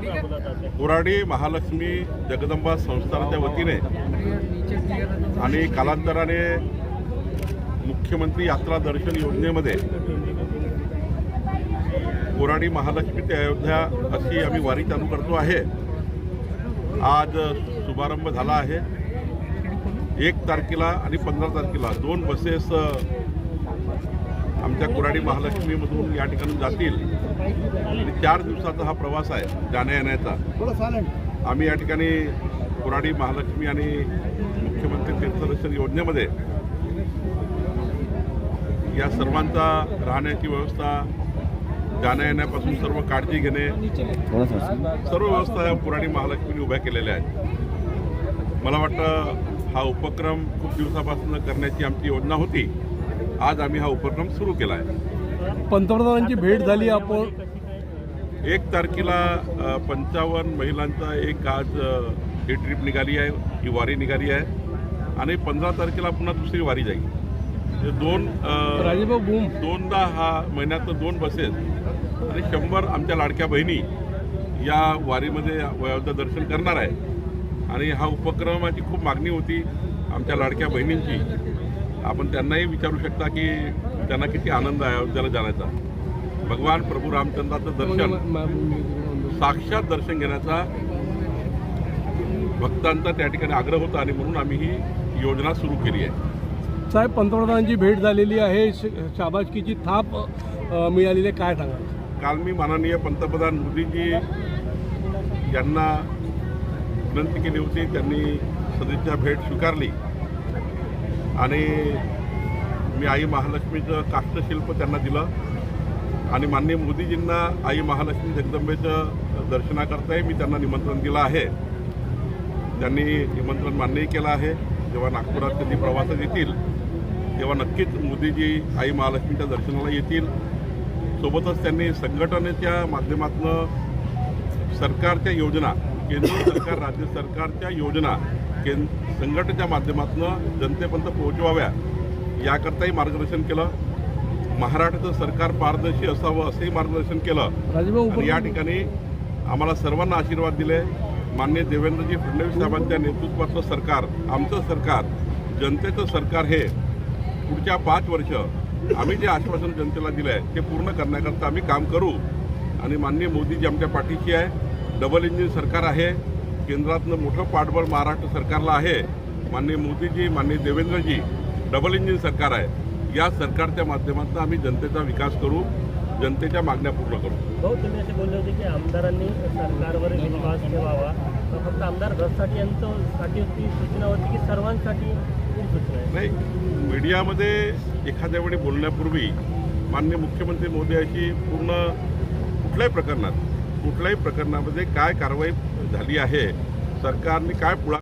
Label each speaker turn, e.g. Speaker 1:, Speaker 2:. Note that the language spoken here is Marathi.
Speaker 1: कोराडी महालक्ष्मी जगदंबा संस्थानाच्या वतीने आणि कालांतराने मुख्यमंत्री यात्रा दर्शन योजनेमध्ये कोराडी महालक्ष्मी ते अयोध्या अशी आम्ही वारी चालू करतो आहे। आज शुभारंभ झाला आहे। 1 तारखेला आणि 15 तारखेला 2 बसेस आमच्या कोराडी महालक्ष्मीमधून या ठिकाणी जातील आणि 4 दिवसाचा हा प्रवास आहे जाण्या येण्याचा। आम्ही या ठिकाणी कोराडी महालक्ष्मी आणि मुख्यमंत्री तीर्थदर्शन योजनेमध्ये या सर्वांचा राहण्याची व्यवस्था, जाण्या येण्यापासून सर्व काळजी घेणे, सर्व व्यवस्था या कोराडी महालक्ष्मीने उभ्या केलेल्या आहेत। मला वाटतं हा उपक्रम खूप दिवसापासून करण्याची आमची योजना होती। आज आम्ही हा उपक्रम सुरू केला आहे।
Speaker 2: पंतप्रधानांची भेट झाली। आपण
Speaker 1: 1 तारखेला 55 महिलांचा एक आज ही ट्रिप निघाली आहे, ही वारी निघाली आहे आणि 15 तारखेला पुन्हा दुसरी वारी जाईल। दोनदा हा महिन्यात 2 बसेस आणि 100 आमच्या लाडक्या बहिणी या वारीमध्ये अयोध्या दर्शन करणार आहे आणि हा उपक्रमाची खूप मागणी होती आमच्या लाडक्या बहिणींची। आपण त्यांनाही विचारू शकता की त्यांना किती आनंद आहे अयोध्येला जाण्याचा। भगवान प्रभू रामचंद्राचं दर्शन, साक्षात दर्शन घेण्याचा भक्तांचा त्या ठिकाणी आग्रह होता आणि म्हणून आम्ही ही योजना सुरू केली आहे।
Speaker 2: साहेब, पंतप्रधानांची भेट झालेली आहे, शाबासकीची थाप मिळालेली आहे, काय सांगा?
Speaker 1: काल मी माननीय पंतप्रधान मोदीजी यांना विनंती केली होती, त्यांनी सदिच्छा भेट स्वीकारली आणि मी आई महालक्ष्मीचं काष्ठशिल्प त्यांना दिलं आणि माननीय मोदीजींना आई महालक्ष्मी जगदंबेचं दर्शनाकरताही मी त्यांना निमंत्रण दिलं आहे। त्यांनी निमंत्रण मान्यही केलं आहे। जेव्हा नागपुरात कधी प्रवासात येतील तेव्हा नक्कीच मोदीजी आई महालक्ष्मीच्या दर्शनाला येतील। सोबतच त्यांनी संघटनेच्या माध्यमातून सरकारच्या योजना, केंद्र सरकार राज्य सरकारच्या योजना संघटनेच्या माध्यमातून जनतेपर्यंत पोहोचवाव्या याकरताही मार्गदर्शन केलं। महाराष्ट्राचं सरकार पारदर्शी असावं असंही मार्गदर्शन केलं आणि या ठिकाणी आम्हाला सर्वांना आशीर्वाद दिले। माननीय देवेंद्रजी फडणवीस साहेबांच्या नेतृत्वातलं सरकार, आमचं सरकार, जनतेचं सरकार हे पुढच्या 5 वर्ष आम्ही जे आश्वासन जनतेला दिलं आहे ते पूर्ण करण्याकरता आम्ही काम करू आणि माननीय मोदीजी आमच्या पाठीशी आहे। डबल इंजिन सरकार आहे, केंद्रातलं मोठं पाठबळ महाराष्ट्र सरकारला आहे। माननीय मोदीजी, माननीय देवेंद्रजी डबल इंजिन सरकार आहे। या सरकारच्या माध्यमातून आम्ही जनतेचा विकास करू, जनतेच्या मागण्या पूर्ण करू।
Speaker 3: भाऊ, तुम्ही असे बोलले होते की आमदारांनी सरकारवर विश्वास ठेवावा, फक्त आमदार रथसाठी यांच्यासाठी होती सूचना होती की सर्वांसाठी सूचना आहे?
Speaker 1: नाही, मीडियामध्ये एखाद्या वेळी बोलण्यापूर्वी माननीय मुख्यमंत्री महोदयाची पूर्ण कुठल्याही प्रकरणामध्ये काय कारवाई झाली आहे, सरकारने काय